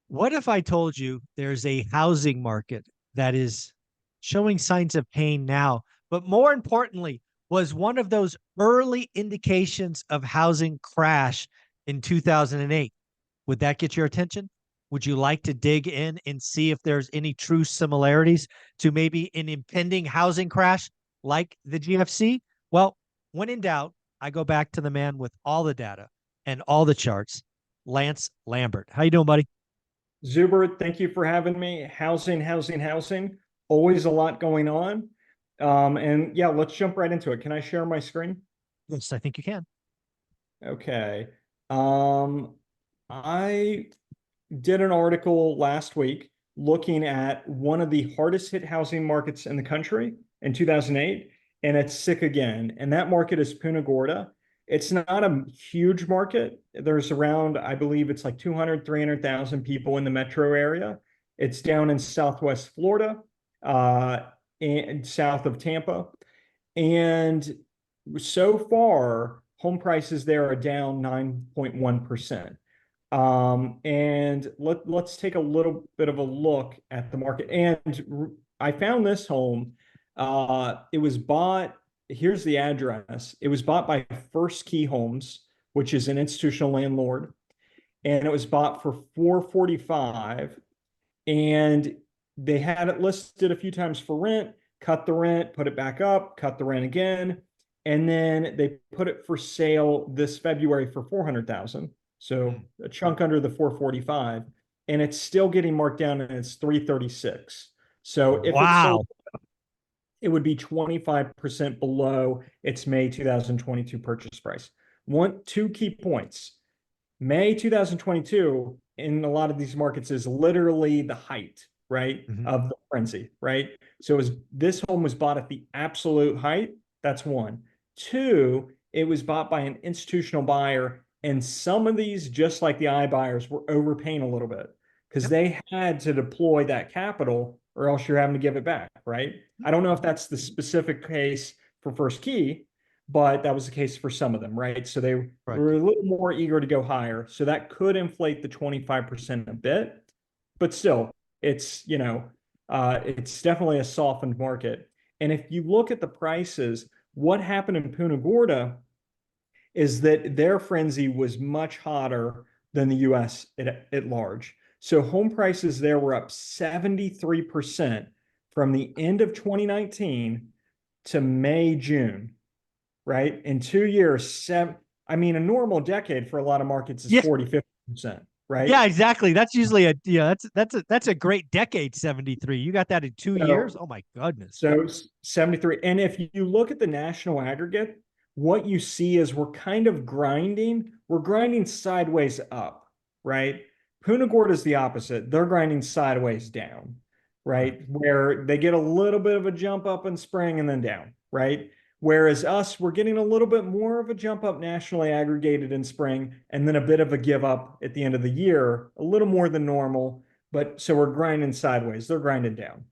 What if I told you there's a housing market that is showing signs of pain now, but more importantly, was one of those early indications of housing crash in 2008? Would that get your attention? Would you like to dig in and see if there's any true similarities to maybe an impending housing crash like the GFC? Well, when in doubt, I go back to the man with all the data and all the charts, Lance Lambert. How you doing, buddy? Zuber, thank you for having me. Housing, housing, housing. Always a lot going on. And yeah, let's jump right into it. Can I share my screen? Yes, I think you can. Okay. Um, I did an article last week looking at one of the hardest hit housing markets in the country in 2008, and it's sick again. And that market is Punta Gorda. It's not a huge market. There's around, I believe it's like 200, 300,000 people in the metro area. It's down in Southwest Florida, uh, and south of Tampa. And so far, home prices there are down 9.1%. And let's take a little bit of a look at the market. And I found this home. It was bought, here's the address. It was bought by First Key Homes, which is an institutional landlord, and it was bought for 445. And they had it listed a few times for rent, cut the rent, put it back up, cut the rent again. And then they put it for sale this February for 400,000. So a chunk under the 445, and it's still getting marked down and it's 336. So if it's sold, Wow. it would be 25% below its May 2022 purchase price. Two key points. May 2022 in a lot of these markets is literally the height, right, Mhm. of the frenzy, right? So this home was bought at the absolute height. That's one. Two, it was bought by an institutional buyer, and some of these, just like the iBuyers, were overpaying a little bit because Yep. they had to deploy that capital, or else you're having to give it back, right? I don't know if that's the specific case for First Key, but that was the case for some of them, right? So they Correct. were a little more eager to go higher. So that could inflate the 25% a bit, but still, it's definitely a softened market. And if you look at the prices, what happened in Punta Gorda is that their frenzy was much hotter than the US at large. So home prices there were up 73% from the end of 2019 to May, June, right? In 2 years, I mean, a normal decade for a lot of markets is Yeah. 40, 50%, Yeah, right? exactly. That's usually that's a great decade, 73. You got that in 2 years? So Oh my goodness. So 73. And if you look at the national aggregate, what you see is we're kind of grinding. We're grinding sideways up, right? Punta Gorda is the opposite. They're grinding sideways down, Right. right? Where they get a little bit of a jump up in spring and then down, right? Whereas us, we're getting a little bit more of a jump up nationally aggregated in spring and then a bit of a give up at the end of the year, a little more than normal. But so we're grinding sideways. They're grinding down.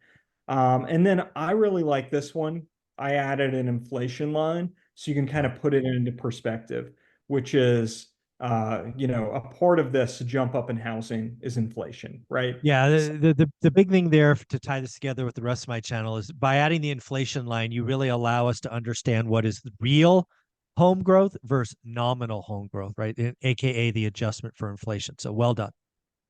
And then I really like this one. I added an inflation line so you can kind Yeah. of put it into perspective, which is, a part of this jump up in housing is inflation, right? Yeah, the big thing there to tie this together with the rest of my channel is by adding the inflation line, you really allow us to understand what is the real home growth versus nominal home growth, right? AKA the adjustment for inflation. So well done.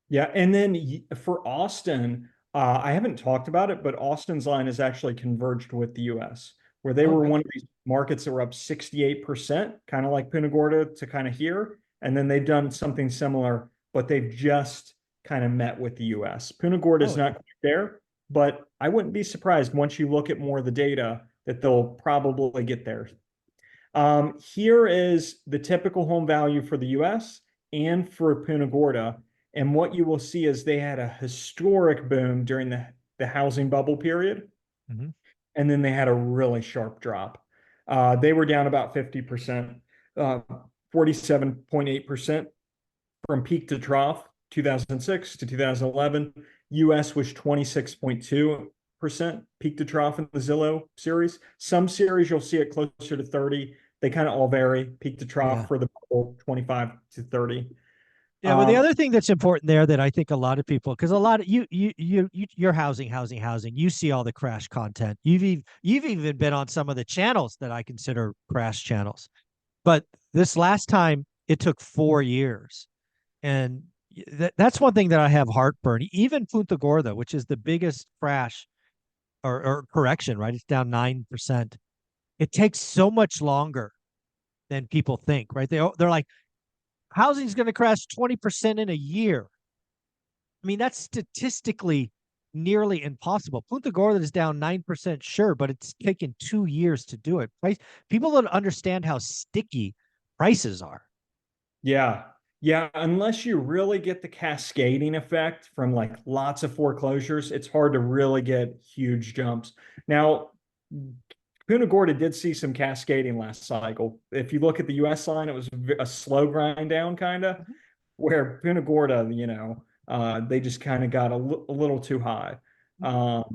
Yeah. And then for Austin, I haven't talked about it, but Austin's line is actually converged with the US, where they were Okay. one of these markets that were up 68%, kind of like Punta Gorda to kind of here. And then they've done something similar, but they've just kind of met with the US. Punta Gorda is Oh, not quite there, but I wouldn't be surprised once you look at more of the data that they'll probably get there. Here is the typical home value for the US and for Punta Gorda. And what you will see is they had a historic boom during the housing bubble period. mhm. And then they had a really sharp drop. They were down about 50%, 47.8% from peak to trough, 2006 to 2011. US was 26.2% peak to trough in the Zillow series. Some series you'll see it closer to 30. They kind of all vary, peak to trough Yeah. for the bubble, 25 to 30. Yeah, well, the other thing that's important there that I think a lot of people, because a lot of you're housing. You see all the crash content. You've even been on some of the channels that I consider crash channels. But this last time, it took 4 years, and that's one thing that I have heartburn. Even Punta Gorda, which is the biggest crash or correction, right? It's down 9%. It takes so much longer than people think, right? They're like, housing's going to crash 20% in a year. I mean, that's statistically nearly impossible. Punta Gorda is down 9%, sure, but it's taken 2 years to do it. Price, people don't understand how sticky prices are. Yeah. Yeah. Unless you really get the cascading effect from like lots of foreclosures, it's hard to really get huge jumps. Now, Punta Gorda did see some cascading last cycle. If you look at the US line, it was a slow grind down kind of, Mhm. where Punta Gorda, they just kind of got a little too high. But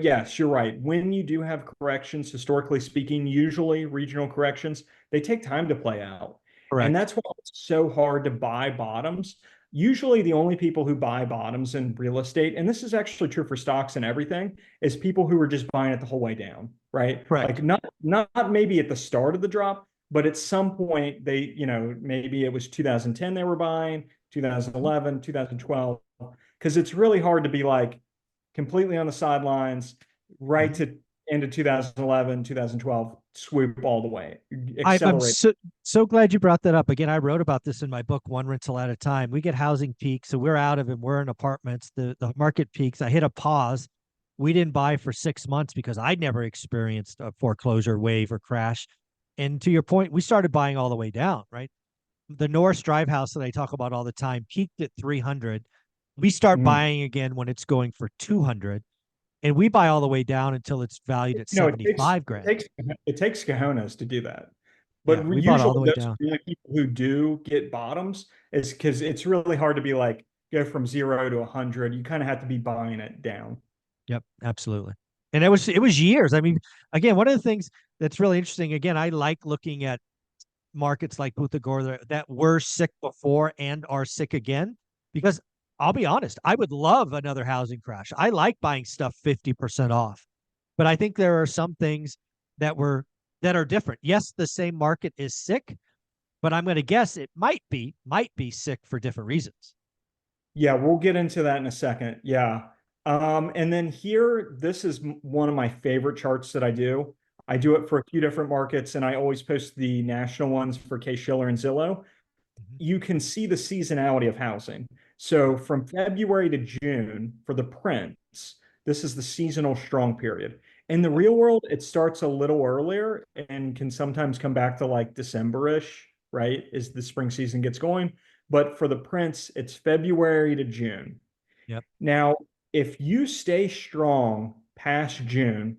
yes, you're right. When you do have corrections, historically speaking, usually regional corrections, they take time to play out. And Correct. that's why it's so hard to buy bottoms. Usually the only people who buy bottoms in real estate, and this is actually true for stocks and everything, is people who are just buying it the whole way down, right? Like Correct. not maybe at the start of the drop, but at some point they, maybe it was 2010 they were buying, Mhm. 2011, 2012, because it's really hard to be like completely on the sidelines right Mhm. to into 2011, 2012, swoop all the way, I'm accelerate. so glad you brought that up. Again, I wrote about this in my book, One Rental at a Time. We get housing peaks, so we're out of it. We're in apartments. The market peaks. I hit a pause. We didn't buy for 6 months because I'd never experienced a foreclosure wave or crash. And to your point, we started buying all the way down, right? The Norris Drive house that I talk about all the time peaked at 300. We start Mhm. buying again when it's going for 200, and we buy all the way down until it's valued at You know, it takes 75 it grand. takes it takes cojones to do that. But Yeah, we bought all usually the way those are down. the only people who do get bottoms is because it's really hard to be like go from 0 to 100. You kind of have to be buying it down. Yep, absolutely. And it was years. I mean, again, one of the things that's really interesting, again, I like looking at markets like Punta Gorda that were sick before and are sick again, because I'll be honest, I would love another housing crash. I like buying stuff 50% off. But I think there are some things that are different. Yes, the same market is sick, but I'm going to guess it might be sick for different reasons. Yeah, we'll get into that in a second. Yeah. And then here, this is one of my favorite charts that I do. I do it for a few different markets, and I always post the national ones for Case-Shiller and Zillow. Mhm. You can see the seasonality of housing. So from February to June for the prints, this is the seasonal strong period. In the Yep. real world, it starts a little earlier and can sometimes come back to like December-ish, right? As the spring season gets going. But for the prints, it's February to June. Yep. Now, if you stay strong past June,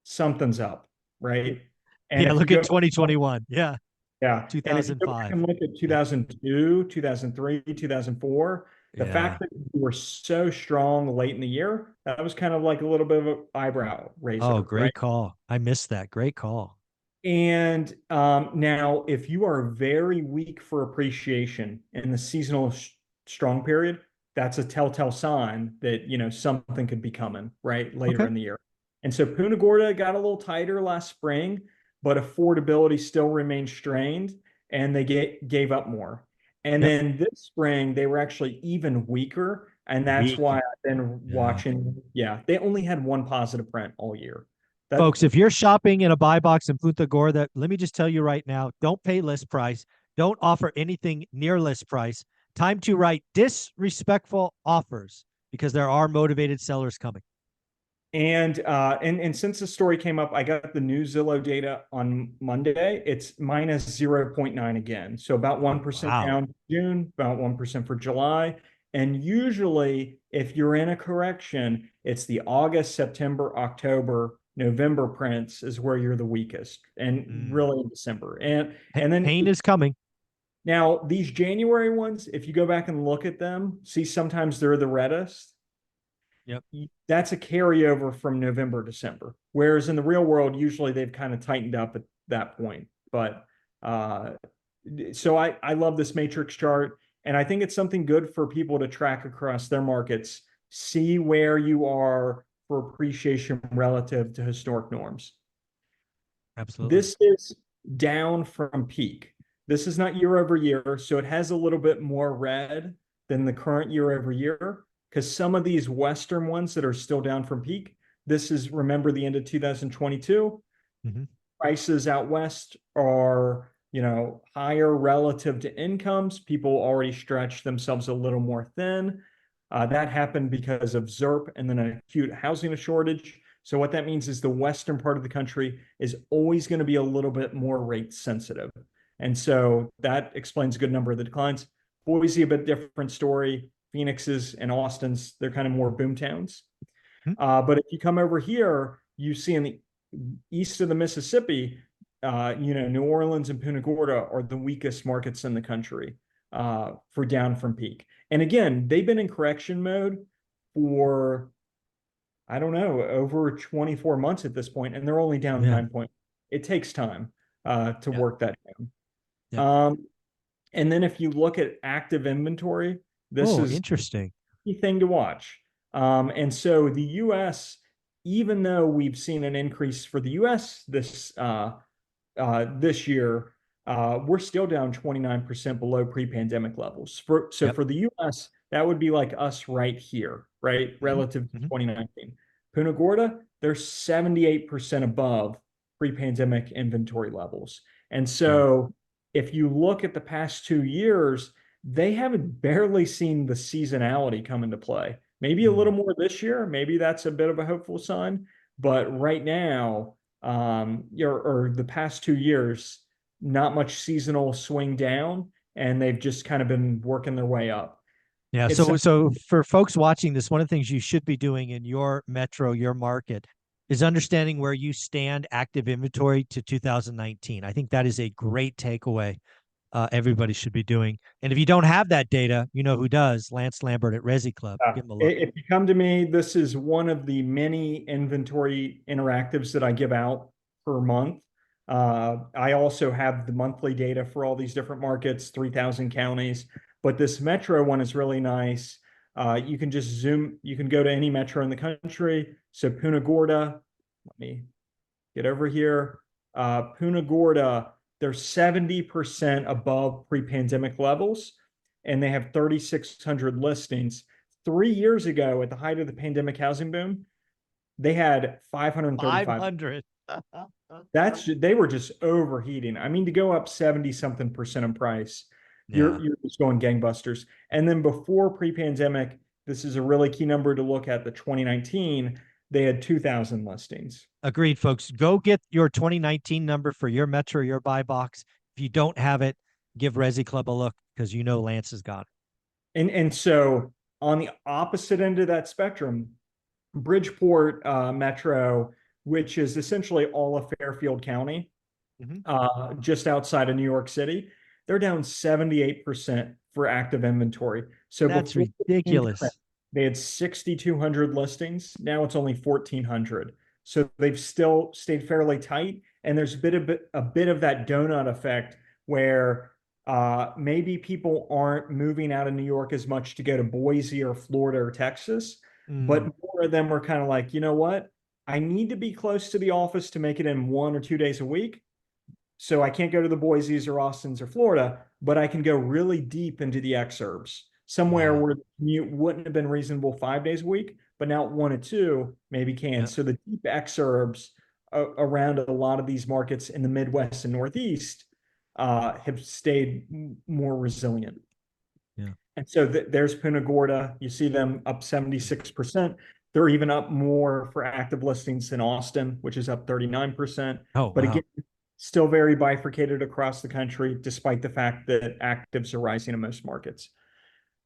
something's up, right? And Yeah, if you look at go 2021. Yeah, yeah. And if you go back 2005. and look at Yeah. 2002, 2003, 2004, the Yeah. fact that we were so strong late in the year, that was kind of like a little bit of an eyebrow Oh, raiser, right? great call. I missed that. Great call. And now, if you are very weak for appreciation in the seasonal strong period, that's a telltale sign that something could be coming right later Okay. in the year. And so Punta Gorda got a little tighter last spring, but affordability still remained strained, and they gave up more. And Yep. then this spring, they were actually even weaker, and that's why Weak. I've been Yeah. watching. Yeah, they only had one positive print all year. That Folks, if you're shopping in a buy box in Punta Gorda, let me just tell you right now, don't pay list price. Don't offer anything near list price. Time to write disrespectful offers because there are motivated sellers coming. And since the story came up, I got the new Zillow data on Monday. It's minus 0.9 again. So about 1% Wow. down June, about 1% for July. And usually, if you're in a correction, it's the August, September, October, November prints is where you're the weakest, and Mm. really in December. And then Pain is coming. now these January ones, if you go back and look at them, see sometimes they're the reddest. Yep. That's a carryover from November, December. Whereas in the real world, usually they've kind of tightened up at that point. But uh, So I love this matrix chart, and I think it's something good for people to track across their markets, see where you are for appreciation relative to historic norms. Absolutely. This is down from peak. This is not year over year, so it has a little bit more red than the current year over year, because some of these Western ones that are still down from peak, this is, remember, the end of 2022. Mm-hmm. Prices out west are, higher relative to incomes. People already stretched themselves a little more thin. That happened because of ZERP and then an acute housing shortage. So what that means is the western part of the country is always going to be a little bit more rate sensitive. And so that explains a good number of the declines. Boise, a bit different story. Phoenix's and Austin's, they're kind of more boom towns. But if you come over here, you see in the east of the Mississippi, New Orleans and Punta Gorda are the weakest markets in the country for down from peak. And again, they've been in correction mode for, I don't know, over 24 months at this point, and they're only down Yeah. 9 points. It takes time to Yeah. work that down. Yeah. And then if you look at active inventory, this Oh, is interesting. a key thing to watch. And so the US, even though we've seen an increase for the US this year, we're still down 29% below pre-pandemic levels. So Yep. for the US, that would be like us right here, right? Mm-hmm. Relative to Mm-hmm. 2019. Punta Gorda, they're 78% above pre-pandemic inventory levels. And Yeah. so if you look at the past 2 years, they haven't barely seen the seasonality come into play. Maybe a little more this year. Maybe that's a bit of a hopeful sign. But right now, or the past 2 years, not much seasonal swing down, and they've just kind of been working their way up. Yeah. It's So for folks watching this, one of the things you should be doing in your metro, your market, is understanding where you stand active inventory to 2019. I think that is a great takeaway. Everybody should be doing. And if you don't have that data, you know who does. Lance Lambert at Resi Club. Give him a look. If you come to me, this is one of the many inventory interactives that I give out per month. I also have the monthly data for all these different markets, 3,000 counties. But this metro one is really nice. You can just zoom, you can go to any metro in the country. So Punta Gorda, let me get over here. Punta Gorda, they're 70% above pre-pandemic levels, and they have 3,600 listings. 3 years ago, at the height of the pandemic housing boom, they had 535. 500. They were just overheating. I mean, to go up 70 something percent in price, Yeah. you're just going gangbusters. And then before pre-pandemic, this is a really key number to look at, the 2019, they had 2,000 listings. Agreed, folks. Go get your 2019 number for your metro, your buy box. If you don't have it, give Resi Club a look because you know Lance has got it. And so on the opposite end of that spectrum, Bridgeport Metro, which is essentially all of Fairfield County, just outside of New York City, they're down 78% for active inventory. So That's before ridiculous. they had 6,200 listings. Now it's only 1,400. So they've still stayed fairly tight. And there's a bit of that donut effect where maybe people aren't moving out of New York as much to go to Boise or Florida or Texas, but more of them are kind of like, you know what? I need to be close to the office to make it in 1 or 2 days a week. So I can't go to the Boise's or Austins or Florida, but I can go really deep into the exurbs, somewhere where the commute wouldn't have been reasonable 5 days a week, but now 1 or 2 maybe can. Yeah. So the deep exurbs around a lot of these markets in the Midwest and Northeast have stayed more resilient. Yeah. And so there's Punta Gorda. You see them up 76%. They're even up more for active listings in Austin, which is up 39%. Oh, But wow. again, still very bifurcated across the country, despite the fact that actives are rising in most markets.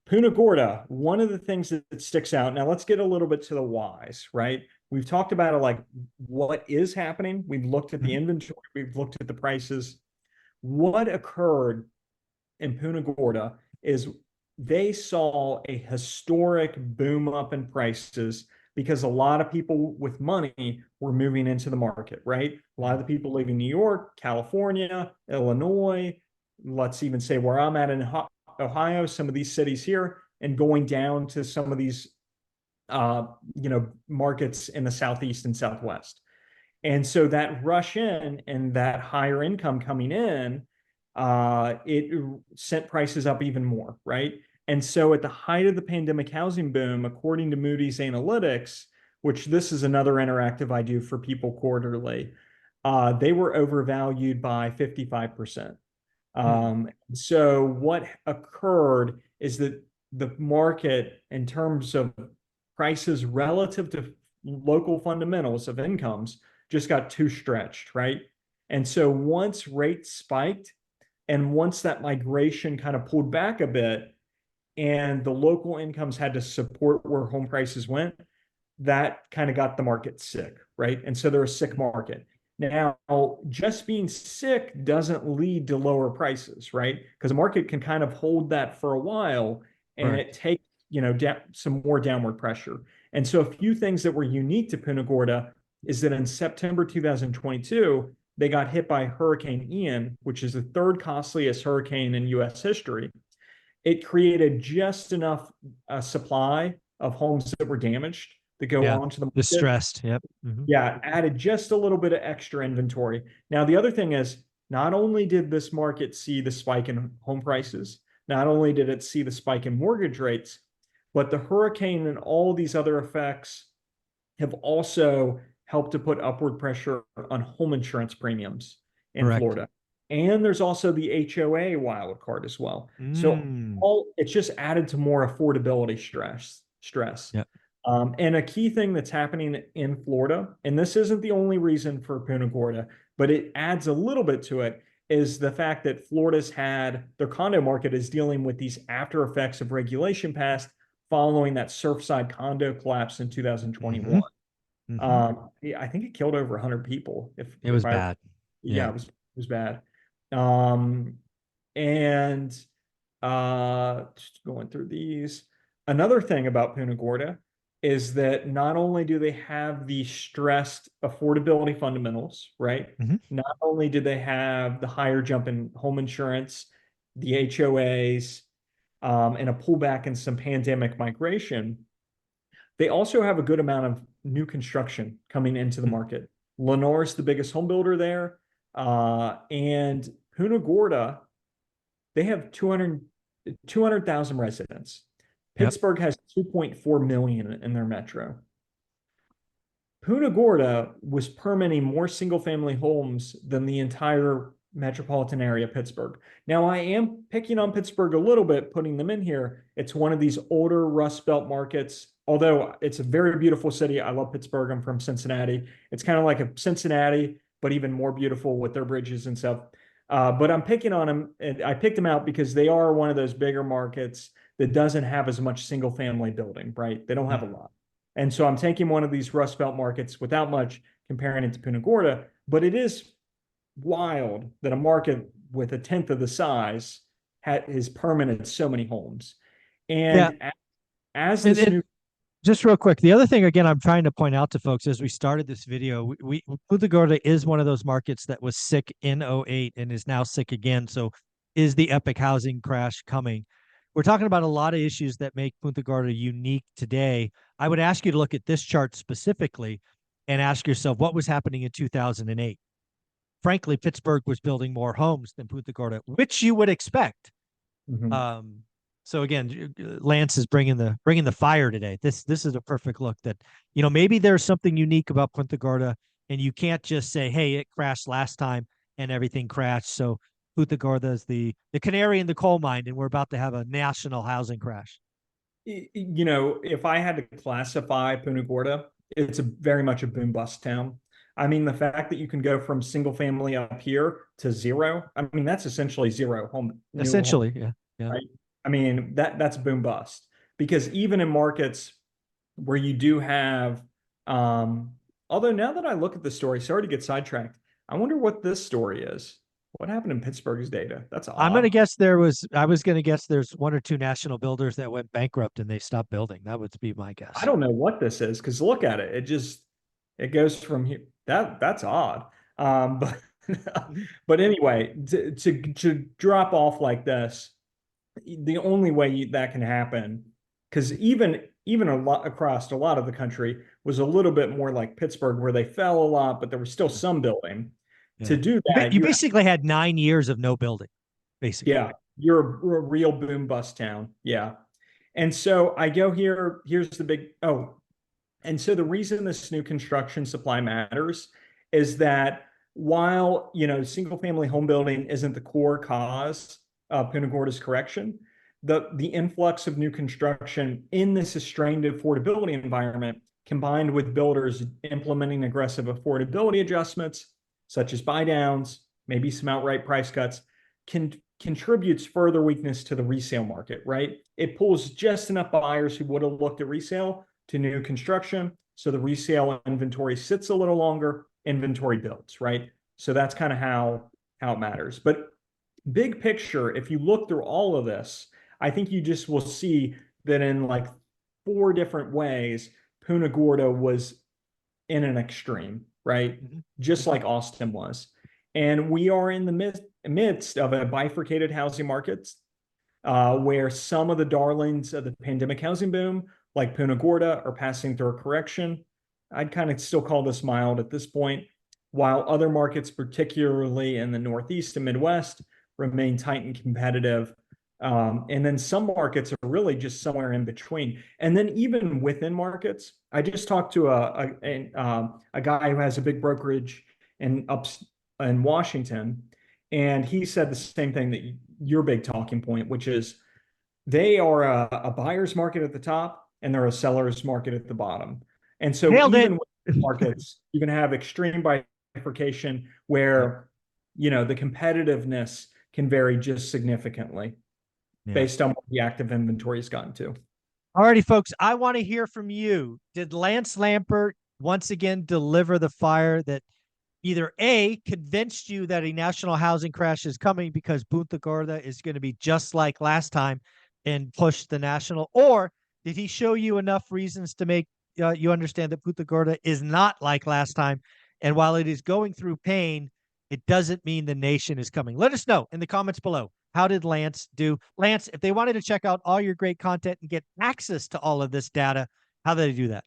Punta Gorda, one of the things that sticks out. Now let's get a little bit to the whys, right? We've talked about it, like what is happening. We've looked at the inventory. We've looked at the prices. What occurred in Punta Gorda is they saw a historic boom up in prices because a lot of people with money were moving into the market, right? A lot of the people leaving New York, California, Illinois, let's even say where I'm at in Ohio, some of these cities here, and going down to some of these, markets in the Southeast and Southwest. And so that rush in and that higher income coming in, it sent prices up even more, right? And so at the height of the pandemic housing boom, according to Moody's Analytics, which this is another interactive I do for people quarterly, they were overvalued by 55%. Hmm. So what occurred is that the market, in terms of prices relative to local fundamentals of incomes, just got too stretched, right? And so once rates spiked and once that migration kind of pulled back a bit and the local incomes had to support where home prices went, that kind of got the market sick, right? And so they're a sick market. Now, just being sick doesn't lead to lower prices, right? Because the market can kind of hold that for a while and it Correct. takes, some more downward pressure. And so a few things that were unique to Punta Gorda is that in September 2022, they got hit by Hurricane Ian, which is the third costliest hurricane in US history. It created just enough supply of homes that were damaged to go Yeah. onto the market. Distressed. Yep. Hmm. Yeah, added just a little bit of extra inventory. Now, the other thing is, not only did this market see the spike in home prices, not only did it see the spike in mortgage rates, but the hurricane and all these other effects have also helped to put upward pressure on home insurance premiums in Correct. Florida. And there's also the HOA wild card as well. So Mm. all it's just added to more affordability stress. Yep. And a key thing that's happening in Florida, and this isn't the only reason for Punta Gorda, but it adds a little bit to it, is the fact that Florida's had their condo market is dealing with these after effects of regulation passed following that Surfside condo collapse in Hmm. 2021. Hmm. I think it killed over 100 people. It was If I, bad. yeah, Yeah. it was bad. Um, and just going through these. Another thing about Punta Gorda is that not only do they have the stressed affordability fundamentals, right? Hmm. Not only do they have the higher jump in home insurance, the HOAs, and a pullback in some pandemic migration, they also have a good amount of new construction coming into the market. Lenore's the biggest home builder there. And Punta Gorda, they have 200,000 residents. Yep. Pittsburgh has 2.4 million in their metro. Punta Gorda was permitting more single family homes than the entire metropolitan area of Pittsburgh. Now, I am picking on Pittsburgh a little bit, putting them in here. It's one of these older Rust Belt markets, although it's a very beautiful city. I love Pittsburgh. I'm from Cincinnati. It's kind of like a Cincinnati, but even more beautiful with their bridges and stuff. But I'm picking on them, and I picked them out because they are one of those bigger markets that doesn't have as much single family building, right? They don't have a lot. And so I'm taking one of these Rust Belt markets without much, comparing it to Punta Gorda, but it is wild that a market with a tenth of the size is permanent so many homes. Yeah. And as And, this and new, just real quick, the other thing again, I'm trying to point out to folks as we started this video, Punta Gorda is one of those markets that was sick in '08 and is now sick again. So is the epic housing crash coming? We're talking about a lot of issues that make Punta Gorda unique today. I would ask you to look at this chart specifically and ask yourself what was happening in 2008. Frankly, Pittsburgh was building more homes than Punta Gorda, which you would expect. Mhm. Um, so again, Lance is bringing the fire today. This is a perfect look that maybe there's something unique about Punta Gorda, and you can't just say, "Hey, it crashed last time and everything crashed." So Punta Gorda is the canary in the coal mine, and we're about to have a national housing crash. If I had to classify Punta Gorda, it's very much a boom bust town. I mean, the fact that you can go from single family up here to zero, I mean, that's essentially zero new home, Essentially, yeah, yeah. right? I mean, that's boom bust because even in markets where you do have, um, although now that I look at the story, sorry to get sidetracked, I wonder what this story is. What happened in Pittsburgh's data? That's I'm gonna odd. guess I was gonna guess there's one or two national builders that went bankrupt and they stopped building. That would be my I guess. don't know what this is because look at it. It goes from here. That's odd. But Mhm. But anyway, to drop off like this, the only way that can happen, because even a lot across a lot of the country was a little bit more like Pittsburgh, where they fell a lot, but there was still Yeah. some building. To Yeah. do that, You basically had 9 years of no building, basically. yeah, you're a real boom bust town. Yeah. And so I go here, here's the big, oh, and so the reason this new construction supply matters is that while, single family home building isn't the core cause of Punta Gorda's correction, the influx of new construction in this strained affordability environment, combined with builders implementing aggressive affordability adjustments, such as buy downs, maybe some outright price cuts, contributes further weakness to the resale market, right? It pulls just enough buyers who would have looked at resale to new construction. So the resale inventory sits a little longer, inventory builds, right? So that's kind of how it matters. But big picture, if you look through all of this, I think you just will see that in like four different ways, Punta Gorda was in an extreme, right? Mhm. Just Mhm. like Austin was. And we are in the midst of a bifurcated housing market where some of the darlings of the pandemic housing boom, like Punta Gorda, are passing through a correction. I'd kind of still call this mild at this point, while other markets, particularly in the Northeast and Midwest, remain tight and competitive. And then some markets are really just somewhere in between. And then even within markets, I just talked to a guy who has a big brokerage in Washington, and he said the same thing that your big talking point, which is they are a buyer's market at the top and they're a seller's market at the bottom. And so Nailed it. even with markets, you can have extreme bifurcation Yep. where, the competitiveness can vary just significantly Yeah. based on what the active inventory has gotten to. Alrighty, folks. I want to hear from you. Did Lance Lampert once again deliver the fire that either A, convinced you that a national housing crash is coming because Punta Gorda is going to be just like last time and push the national, or did he show you enough reasons to make you understand that Punta Gorda is not like last time? And while it is going through pain, it doesn't mean the nation is coming. Let us know in the comments below. How did Lance do? Lance, if they wanted to check out all your great content and get access to all of this data, how do they do that?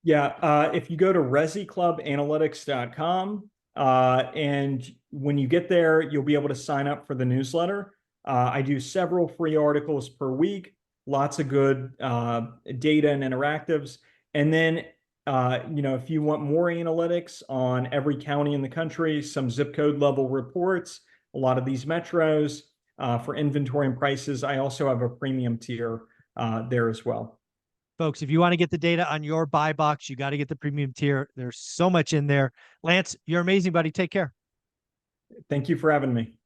Yeah, if you go to resiclubanalytics.com, and when you get there, you'll be able to sign up for the newsletter. I do several free articles per week, lots of good data and interactives. And then, if you want more analytics on every county in the country, some zip code level reports, a lot of these metros for inventory and prices, I also have a premium tier there as well. Folks, if you want to get the data on your buy box, you got to get the premium tier. There's so much in there. Lance, you're amazing, buddy. Take care. Thank you for having me.